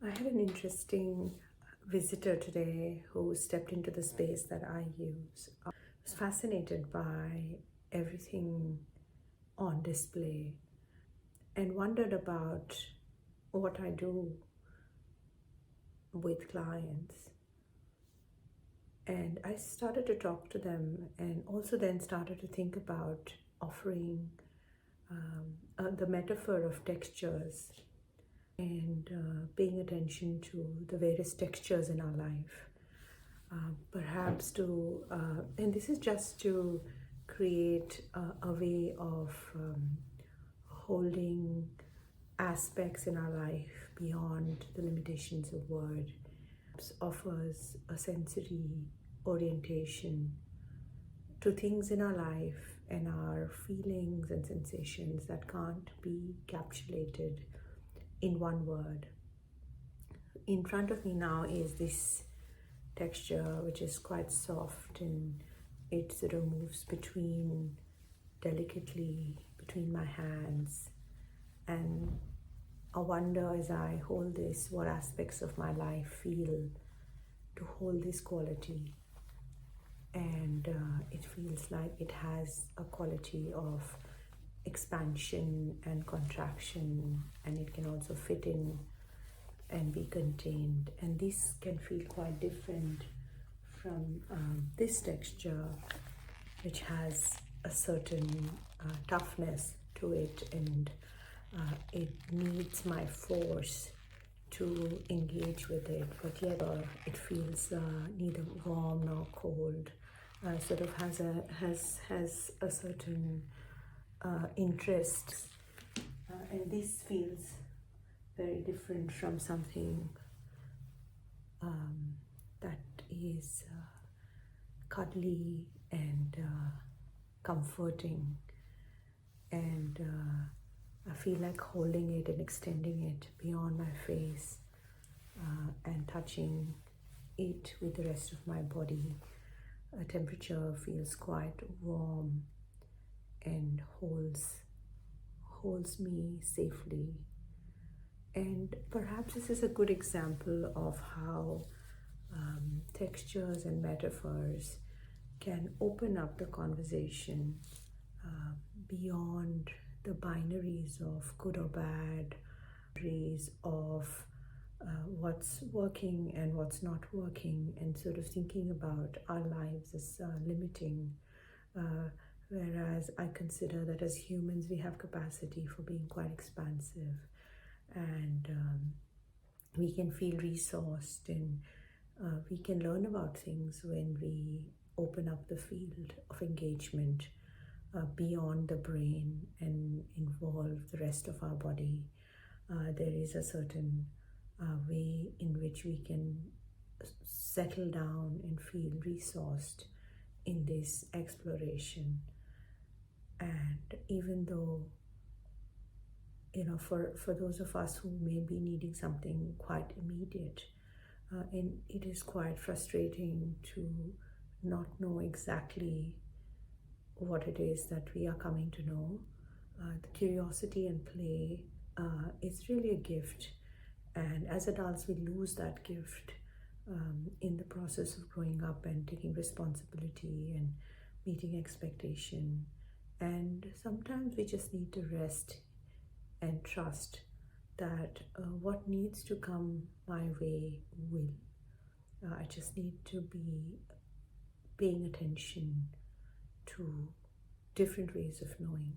I had an interesting visitor today who stepped into the space that I use. I was fascinated by everything on display and wondered about what I do with clients. And I started to talk to them and also then started to think about offering the metaphor of textures and paying attention to the various textures in our life. And this is just to create a way of holding aspects in our life beyond the limitations of word. It offers a sensory orientation to things in our life and our feelings and sensations that can't be encapsulated in one word. In front of me now is this texture which is quite soft, and it sort of moves delicately between my hands, and I wonder as I hold this what aspects of my life feel to hold this quality. And it feels like it has a quality of expansion and contraction, and it can also fit in and be contained. And this can feel quite different from this texture, which has a certain toughness to it, and it needs my force to engage with it, but yet it feels neither warm nor cold. Sort of has a certain interest, and this feels very different from something that is cuddly and comforting, and I feel like holding it and extending it beyond my face and touching it with the rest of my body. A temperature feels quite warm and holds me safely. And perhaps this is a good example of how textures and metaphors can open up the conversation beyond the binaries of good or bad, binaries of what's working and what's not working, and sort of thinking about our lives as limiting. Whereas I consider that as humans we have capacity for being quite expansive, and we can feel resourced, and we can learn about things when we open up the field of engagement beyond the brain and involve the rest of our body. There is a certain way in which we can settle down and feel resourced in this exploration. And even though, for those of us who may be needing something quite immediate, and it is quite frustrating to not know exactly what it is that we are coming to know. The curiosity and play is really a gift, and as adults we lose that gift in the process of growing up and taking responsibility and meeting expectation. And sometimes we just need to rest and trust that what needs to come my way will. I just need to be paying attention to different ways of knowing.